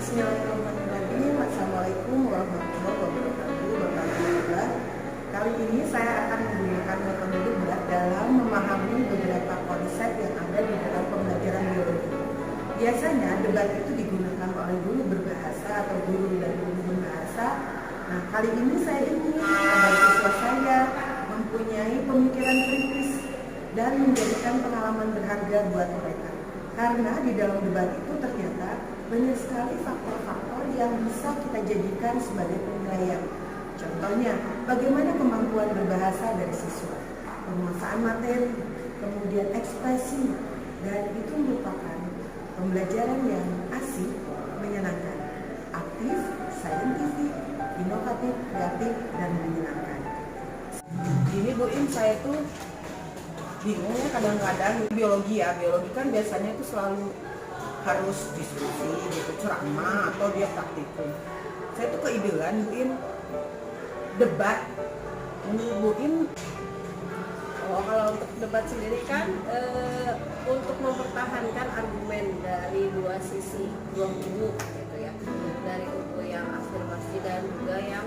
Bismillahirrahmanirrahim. Assalamualaikum warahmatullahi wabarakatuh. Bapak Ibu, kali ini saya akan menggunakan metode debat dalam memahami beberapa konsep yang ada di dalam pembelajaran biologi. Biasanya debat itu digunakan oleh guru berbahasa atau guru dan guru berbahasa. Nah, kali ini saya ingin agar siswa saya mempunyai pemikiran kritis dan menjadikan pengalaman berharga buat mereka. Karena di dalam debat itu ternyata banyak sekali faktor-faktor yang bisa kita jadikan sebagai penilaian. Contohnya, bagaimana kemampuan berbahasa dari siswa, penguasaan materi, kemudian ekspresi, dan itu merupakan pembelajaran yang asik, menyenangkan, aktif, saintifik, inovatif, kreatif, dan menyenangkan. Ini Bu Im, saya tuh bingungnya kadang-kadang biologi kan biasanya itu selalu harus diskusi gitu, ceramah atau dia praktikum. Saya tuh keidean Bu Im debat. Menurut Bu Im, kalau untuk debat sendiri kan untuk mempertahankan argumen dari dua sisi, dua kubu gitu ya, dari kubu yang afirmasi dan juga yang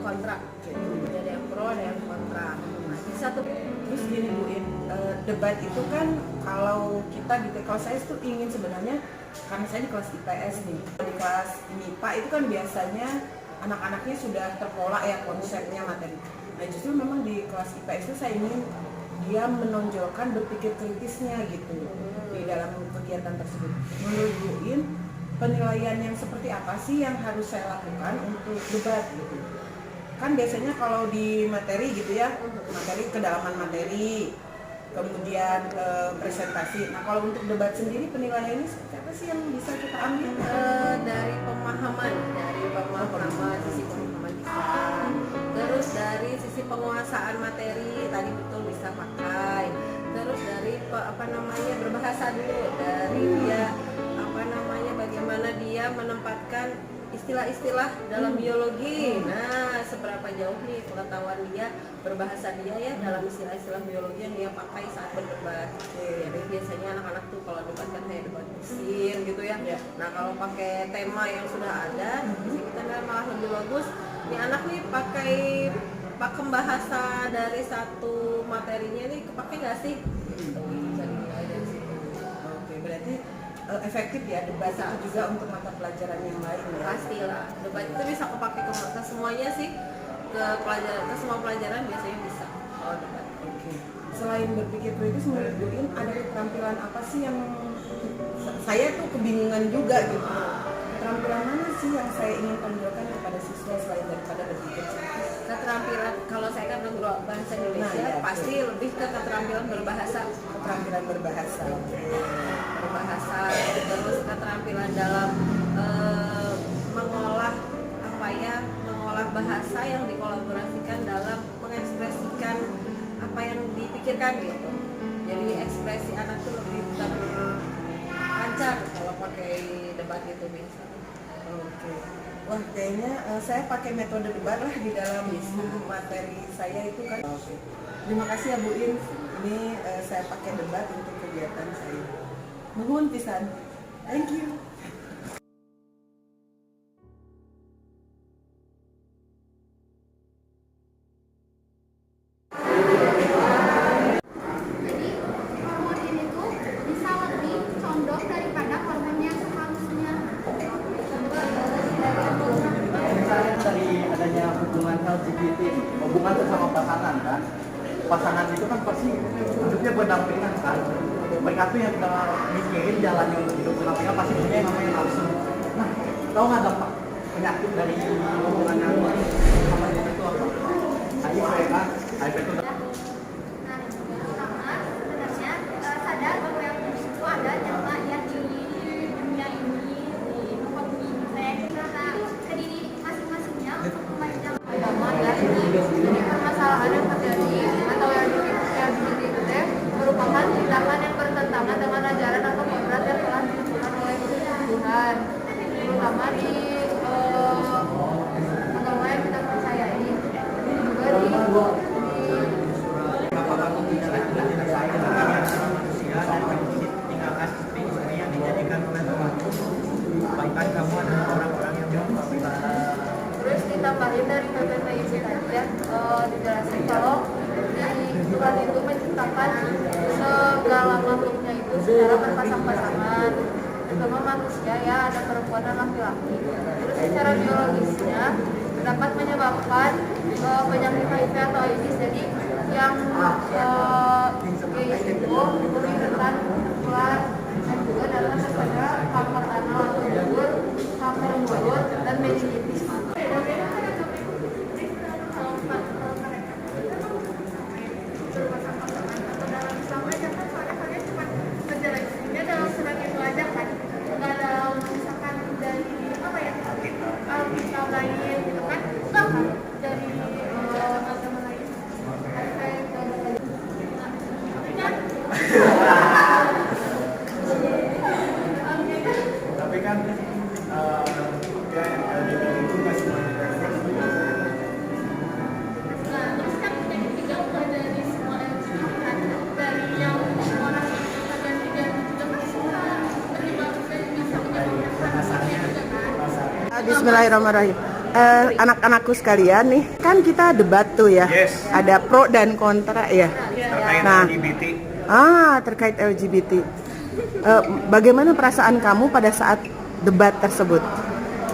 kontra, jadi yang pro dan yang kontra. Nah, di satu terus gini Bu Im, debat itu kan kalau kita gitu, kalau saya tuh ingin sebenarnya, karena saya di kelas IPS nih, di kelas MIPA itu kan biasanya anak-anaknya sudah terpola ya konsepnya materi. Nah justru memang di kelas IPS itu saya ingin dia menonjolkan berpikir kritisnya gitu di dalam kegiatan tersebut. Menurut Bu Im, penilaian yang seperti apa sih yang harus saya lakukan untuk debat gitu? Kan biasanya kalau di materi gitu ya, materi kedalaman materi, kemudian presentasi. Nah kalau untuk debat sendiri penilaiannya seperti apa sih yang bisa kita ambil? Dari pemahaman sisi pemahaman kita, terus dari sisi penguasaan materi tadi betul bisa pakai, terus dari berbahasa dulu, dari dia bagaimana dia menempatkan istilah-istilah dalam biologi. Nah, seberapa jauh nih pengetahuan dia, berbahasa dia ya dalam istilah-istilah biologi yang dia pakai saat berdebat. Jadi biasanya anak-anak tuh kalau debat kan kayak debat mesin gitu ya. Nah, kalau pakai tema yang sudah ada, kita malah lebih bagus. Nih anak nih pakai pakem bahasa dari satu materinya nih kepake nggak sih? Bisa dinilai dari situ. Oke, berarti efektif ya debat itu juga untuk mata pelajaran yang lain ya? Pastilah, debat itu bisa kepake ke semuanya sih, ke semua pelajaran biasanya bisa kalau debat. Oke. Selain berpikir kritis, menurut Bu Im ada keterampilan apa sih yang saya tuh kebingungan juga gitu? Keterampilan mana sih yang saya ingin tonjolkan kepada siswa selain daripada berpikir kritis? Keterampilan, kalau saya kan guru bahasa Indonesia, ya, pasti lebih ke keterampilan berbahasa. Keterampilan berbahasa. Berbahasa, terus keterampilan dalam mengolah bahasa yang dikolaborasikan dalam mengekspresikan apa yang dipikirkan gitu. Jadi ekspresi anak tuh lebih terpancar kalau pakai debat itu bisa. Oke. Wah, kayaknya saya pakai metode debat lah di dalam materi saya itu kan. Oke. Terima kasih ya Bu Im. Ini saya pakai debat untuk kegiatan saya. Nuhun pisan. Thank you. Jadi hormon ini tuh bisa lebih condong daripada hormon yang seharusnya. Misalnya dari adanya hubungan LGBT, hubungan sesama pasangan kan, pasangan itu kan pasti hidupnya berdampingan kan. Mereka tuh yang kita mikirin jalan yang hidup berdampingan pasti punya yang namanya nafsu. Nah, tahu nggak dampak penyakit dari hubungan yang sama jenis itu apa? HIV kan, HIV itu. Nah, pertama sebenarnya sadar bahwa yang itu ada nyata yang di dunia ini di mempunyai seks karena ke diri masing-masingnya untuk membaca agama dan jadi permasalahan yang terjadi atau yang LGBT itu merupakan tindakan yang bertentangan dengan ajaran atau kodrat yang telah ditentukan oleh Tuhan, terutama di agama yang kita percayai, juga di kamu adalah orang-orang yang bermanfaat. Terus ditambahin dari PPPIC tadi ya, dijelasin kalau Tuhan itu menciptakan segala makhluknya itu secara berpasang-pasangan, terutama manusia ya, ada perempuan dan laki-laki. Terus secara biologisnya dapat menyebabkan penyakit HIV atau AIDS. Jadi yang AIDS itu meningkatkan keluar dan juga dapat kepada kanker anal atau dubur, kanker mulut, dan meningitis. Tapi kan ya LGBT itu nggak semuanya perfect. Bismillahirrahmanirrahim. Anak-anakku sekalian nih, kan kita debat tuh ya. Yes. Ada pro dan kontra ya. Terkait Nah. LGBT. Terkait LGBT. Bagaimana perasaan kamu pada saat debat tersebut?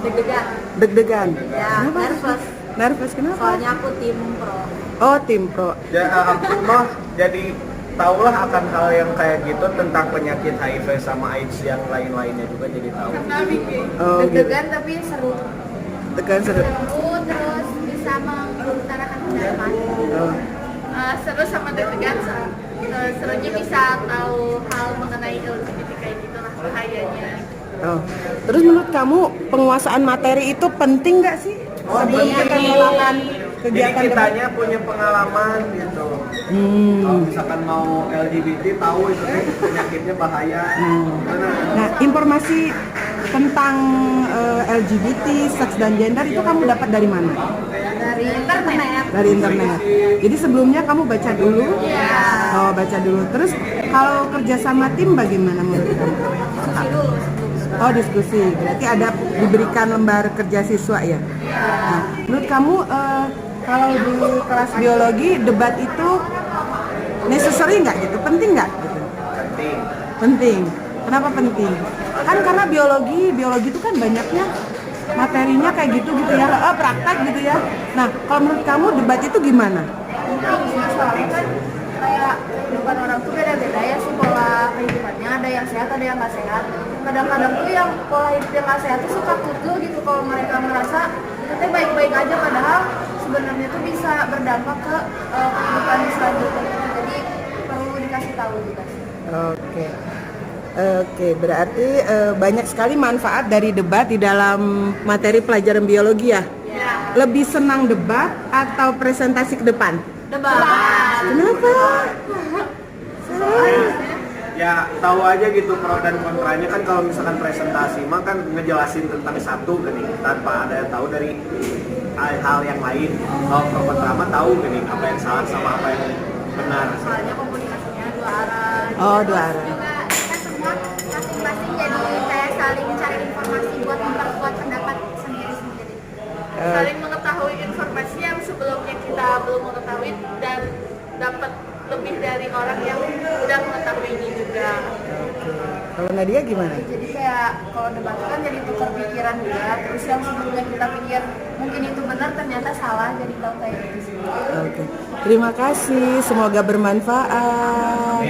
Deg-degan. Deg-degan. Ya, Kenapa? nervous. Nervous kenapa? Soalnya aku tim pro. Oh, tim pro. Ya, aku mah jadi tahulah akan hal yang kayak gitu tentang penyakit HIV sama AIDS yang lain-lainnya juga jadi tahu. Oh, gitu. Deg-degan tapi seru. Tegan seru. Terus bisa mengutarakan pendapat. Oh. Seru sama deg-degan. Serunya bisa tahu hal mengenai LGBT kayak gitu lah, bahayanya. Oh. Terus menurut kamu penguasaan materi itu penting nggak sih? Sebelum kita melakukan Jadi kegiatan debat? kitanya punya pengalaman gitu. Kalau misalkan mau LGBT tahu itu penyakitnya bahaya. Nah, informasi tentang LGBT, seks dan gender itu kamu dapat dari mana? Dari internet. Dari internet. Jadi sebelumnya kamu baca dulu? Oh, baca dulu. Terus kalau kerja sama tim bagaimana menurut kamu? Diskusi dulu sebelum. Oh, diskusi. Berarti ada diberikan lembar kerja siswa ya? Nah, menurut kamu kalau di kelas biologi debat itu necessary nggak gitu? Penting nggak? Gitu? Penting. Penting. Kenapa penting? Kan karena biologi itu kan banyaknya materinya kayak gitu ya, praktek gitu ya. Nah, kalau menurut kamu debat itu gimana? Soalnya kan kayak kehidupan orang tuh beda-beda ya sih pola kehidupannya, ada yang sehat ada yang nggak sehat. Kadang-kadang tuh yang pola hidup yang nggak sehat tuh suka kutu gitu kalau mereka merasa kita baik-baik aja, padahal sebenarnya tuh bisa berdampak ke kehidupan selanjutnya. Jadi perlu dikasih tahu juga sih. Oke, berarti banyak sekali manfaat dari debat di dalam materi pelajaran biologi ya? Lebih senang debat atau presentasi ke depan? Debat. Kenapa? Ya tahu aja gitu pro dan kontranya kan. Kalau misalkan presentasi mah kan ngejelasin tentang satu gini tanpa ada yang tahu dari hal yang lain. Kalau pro kontra mah tahu gini apa yang salah sama apa yang benar. Soalnya komunikasinya dua arah. Oh, dua arah. Juga kita semua masing-masing jadi kayak saling cari informasi buat memperkuat pendapat sendiri-sendiri. Saling mengetahui informasi yang sebelumnya kita belum mengetahui dan dapat lebih dari orang yang udah mengetahui ini juga. Kalau Nadia gimana? Jadi kayak kalau debat kan jadi tukar pikiran juga. Terus yang sebelumnya kita pikir mungkin itu benar ternyata salah, jadi tahu kayak gitu sih. Oke. Terima kasih, semoga bermanfaat.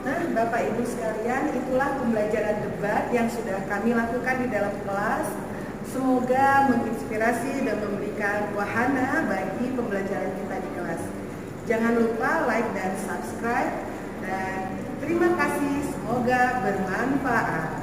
Nah, Bapak Ibu sekalian, itulah pembelajaran debat yang sudah kami lakukan di dalam kelas. Semoga menginspirasi dan memberikan wahana bagi pembelajaran kita di kelas. Jangan lupa like dan subscribe, dan terima kasih, semoga bermanfaat.